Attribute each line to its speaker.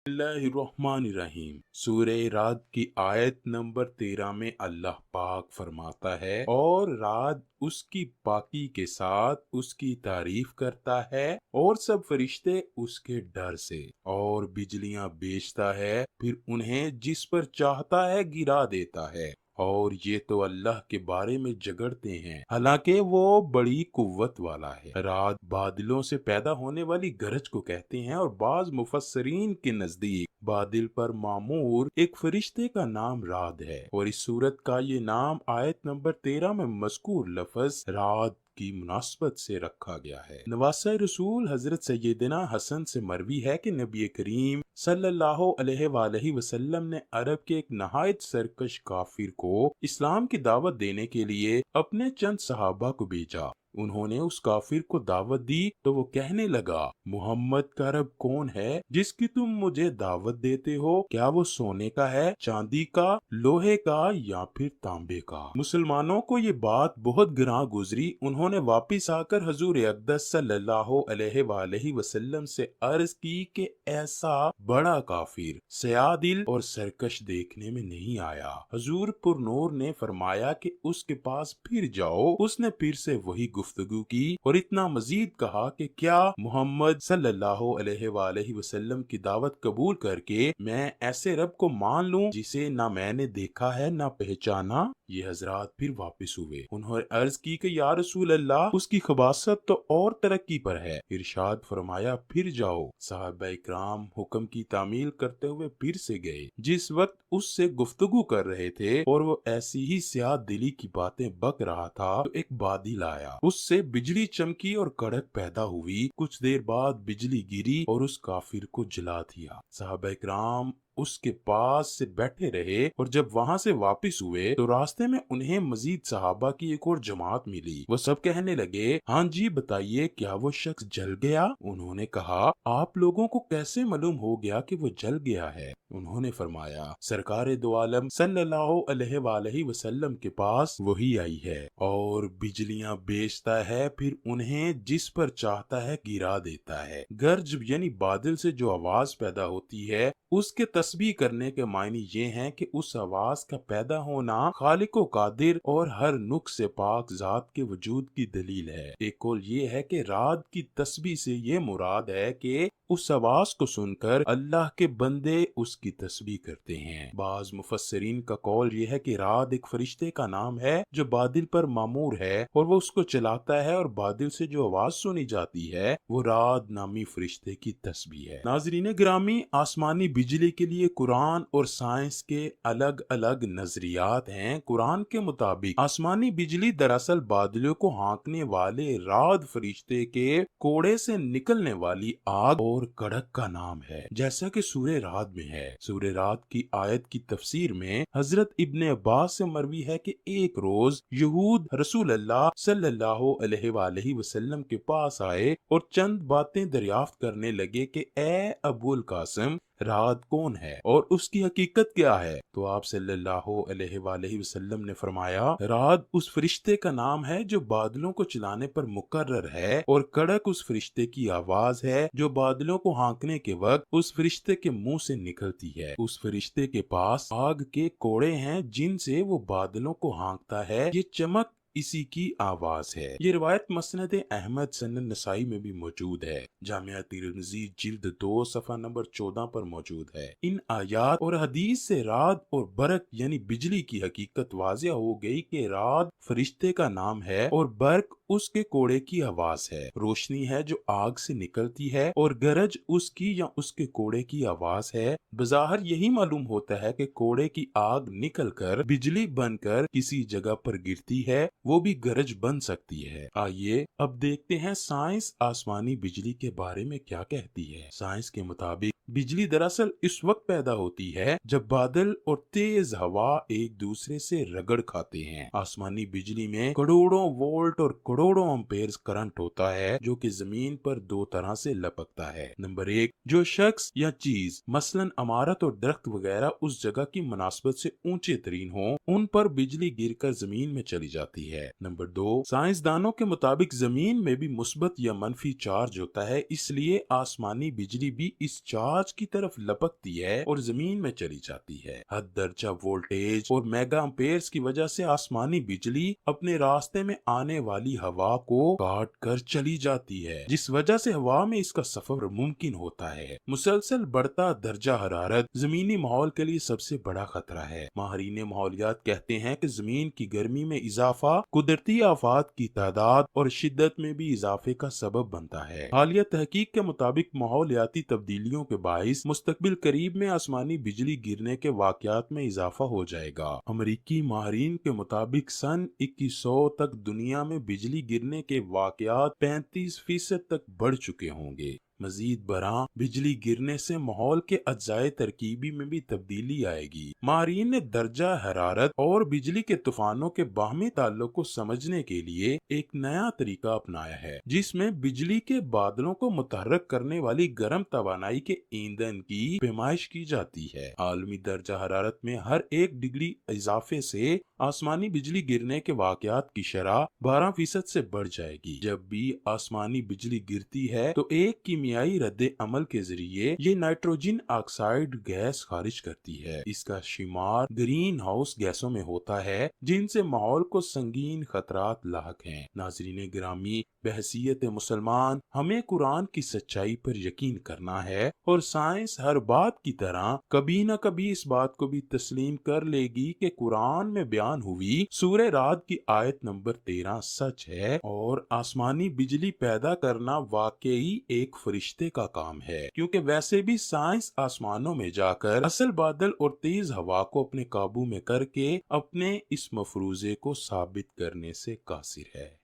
Speaker 1: बिस्मिल्लाहिर्रहमानिर्रहीम। सूरह रात की आयत नंबर 13 में अल्लाह पाक फरमाता है, और रात उसकी पाकी के साथ उसकी तारीफ करता है और सब फरिश्ते उसके डर से, और बिजलियां बेचता है, फिर उन्हें जिस पर चाहता है गिरा देता है, और ये तो अल्लाह के बारे में झगड़ते हैं, हालांकि वो बड़ी कुव्वत वाला है। रात बादलों से पैदा होने वाली गरज को कहते हैं, और बाज मुफस्सरीन के नजदीक बादल पर मामूर एक फरिश्ते का नाम राद है, और इस सूरत का ये नाम आयत नंबर 13 में मज़कूर लफ्ज राद की मुनासबत से रखा गया है। नवासा रसूल हजरत सैयदना हसन से मरवी है कि नबी करीम सल्लल्लाहु अलैहि वसल्लम ने अरब के एक नहायत सरकश काफिर को इस्लाम की दावत देने के लिए अपने चंद सहाबा को भेजा। उन्होंने उस काफिर को दावत दी तो वो कहने लगा, मोहम्मद का रब कौन है जिसकी तुम मुझे दावत देते हो? क्या वो सोने का है, चांदी का, लोहे का या फिर तांबे का? मुसलमानों को ये बात बहुत गिरा गुजरी। उन्होंने वापिस आकर हजूर अक़दस सल्लल्लाहु अलैहि वसल्लम से अर्ज की कि ऐसा बड़ा काफिर सयादिल और सरकश देखने में नहीं आया। हजूर पुरनूर ने फरमाया कि उसके पास फिर जाओ। उसने फिर से वही गुफ्तगू की और इतना मजीद कहा कि क्या मोहम्मद सल्लल्लाहु अलैहि वसल्लम की दावत कबूल करके मैं ऐसे रब को मान लूं जिसे ना मैंने देखा है ना पहचाना? ये हजरात फिर वापस हुए। उन्होंने अर्ज की कि या रसूल अल्लाह, उसकी खबासत तो और तरक्की पर है। इरशाद फरमाया, फिर जाओ। साहबा इकराम हुक्म की तामील करते हुए फिर से गए। जिस वक्त उससे गुफ्तगू कर रहे थे और वो ऐसी ही स्याह दिली की बातें बक रहा था, तो एक बादल आया, उससे बिजली चमकी और कड़क पैदा हुई। कुछ देर बाद बिजली गिरी और उस काफिर को जला दिया। साहबा इकराम उसके पास से बैठे रहे, और जब वहाँ से वापस हुए तो रास्ते में उन्हें मजीद सहाबा की एक और जमात मिली। वो सब कहने लगे, हाँ जी बताइए, क्या वो शख्स जल गया? उन्होंने कहा, आप लोगों को कैसे मालूम हो गया कि वो जल गया है? उन्होंने फरमाया, सरकारे दो आलम सल्लल्लाहु अलैहि वसल्लम के पास वही आई है, और बिजलियां बेचता है, फिर उन्हें जिस पर चाहता है गिरा देता है। गर्ज यानी बादल से जो आवाज पैदा होती है, उसके तस्बीह करने के मायने ये हैं कि उस आवाज का पैदा होना खालिको कादिर और हर नुक्स से पाक जात के वजूद की दलील है। एक कौल ये है कि रात की तस्बीह से ये मुराद है कि उस आवाज को सुनकर अल्लाह के बंदे उसकी तस्बीह करते हैं। बाज मुफस्सरीन का कौल ये है कि रात एक फरिश्ते का नाम है जो बादल पर मामूर है, और वो उसको चलाता है, और बादल से जो आवाज सुनी जाती है वो रात नामी फरिश्ते की तस्बीह है। नाजरीन गिरामी, आसमानी बिजली के लिए कुरान और साइंस के अलग अलग नजरियात हैं। कुरान के मुताबिक आसमानी बिजली दरअसल बादलों को हाँकने वाले रात फरिश्ते के कोड़े से निकलने वाली आग और कड़क का नाम है, जैसा कि सूरह रात में है। सूरह रात की आयत की तफसीर में हजरत इब्ने अब्बास से मरवी है कि एक रोज यहूद रसूल अल्लाह सल्लल्लाहु अलैहि वसल्लम के पास आए और चंद बातें दरियाफ्त करने लगे कि ए अबुल कासिम, रात कौन है और उसकी हकीकत क्या है? तो आप सल्लल्लाहु अलैहि वसल्लम ने फरमाया, रात उस फरिश्ते का नाम है जो बादलों को चलाने पर मुकर्रर है, और कड़क उस फरिश्ते की आवाज है जो बादलों को हाँकने के वक्त उस फरिश्ते के मुंह से निकलती है। उस फरिश्ते के पास आग के कोड़े हैं जिनसे वो बादलों को हाँकता है। ये चमक इसी की आवाज है। ये रिवायत मसनद अहमद सनद नसाई में भी मौजूद है। जामिया तिरमिज़ी जिल्द 2 सफ़ा नंबर 14 पर मौजूद है। इन आयात और हदीस से रात और बरक यानी बिजली की हकीकत वाज़िह हो गई कि रात फरिश्ते का नाम है और बरक उसके कोड़े की आवाज है। रोशनी है जो आग से निकलती है, और गरज उसकी या उसके कोड़े की आवाज है। बज़ाहिर यही मालूम होता है कि कोड़े की आग निकलकर बिजली बनकर किसी जगह पर गिरती है, वो भी गरज बन सकती है। आइए अब देखते हैं साइंस आसमानी बिजली के बारे में क्या कहती है। साइंस के मुताबिक बिजली दरअसल इस वक्त पैदा होती है जब बादल और तेज हवा एक दूसरे से रगड़ खाते हैं। आसमानी बिजली में करोड़ों वोल्ट और करोड़ों एम्पेयर करंट होता है, जो कि जमीन पर दो तरह से लपकता है। नंबर 1, जो शख्स या चीज मसलन इमारत और दरख्त वगैरह उस जगह की मुनासबत से ऊंचे तरीन हो, उन पर बिजली गिरकर जमीन में चली जाती है। नंबर 2, साइंसदानों के मुताबिक जमीन में भी मुस्बत या मनफी चार्ज होता है, इसलिए आसमानी बिजली भी इस चार्ज आकाश की तरफ लपकती है और जमीन में चली जाती है। हद दर्जा वोल्टेज और मेगा एम्पेयर्स की वजह से आसमानी बिजली अपने रास्ते में आने वाली हवा को काट कर चली जाती है, जिस वजह से हवा में इसका सफर मुमकिन होता है। मुसलसल बढ़ता दर्जा हरारत जमीनी माहौल के लिए सबसे बड़ा खतरा है। माहिरीन माहौलियात कहते हैं कि जमीन की गर्मी में इजाफा कुदरती आफात की तादाद और शिद्दत में भी इजाफे का सबब बनता है। हालिया तहकीक के मुताबिक माहौलियाती तब्दीलियों के बाइस मुस्तकबिल करीब में आसमानी बिजली गिरने के वाकयात में इजाफा हो जाएगा। अमरीकी माहिरीन के मुताबिक सन 2100 तक दुनिया में बिजली गिरने के वाकयात 35% तक बढ़ चुके होंगे। मजीद बरआं बिजली गिरने से माहौल के अज्जाए तरकीबी में भी तब्दीली आएगी। माहिरीन ने दर्जा हरारत और बिजली के तूफानों के बाहमी ताल्लुक को समझने के लिए एक नया तरीका अपनाया है, जिसमें बिजली के बादलों को मुतहर्रिक करने वाली गर्म तवानाई के ईंधन की पैमाइश की जाती है। आलमी दर्जा हरारत में हर 1 डिग्री इजाफे से आसमानी बिजली गिरने के वाकयात की शरह 12% से बढ़ जाएगी। जब भी आसमानी बिजली गिरती है तो एक कीमियाई रद्द अमल के जरिए ये नाइट्रोजन ऑक्साइड गैस खारिज करती है। इसका शुमार ग्रीन हाउस गैसों में होता है, जिनसे माहौल को संगीन खतरात लाहक हैं। नाज़रीन गिरामी, बहसीयत मुसलमान हमें कुरान की सच्चाई पर यकीन करना है और साइंस हर बात की तरह कभी न कभी इस बात को भी तस्लीम कर लेगी कि कुरान में बयान हुई सूरह राद की आयत नंबर 13 सच है और आसमानी बिजली पैदा करना वाकई एक फरिश्ते का काम है, क्योंकि वैसे भी साइंस आसमानों में जाकर असल बादल और तेज हवा को अपने काबू में करके अपने इस मफरूजे को साबित करने से कासिर है।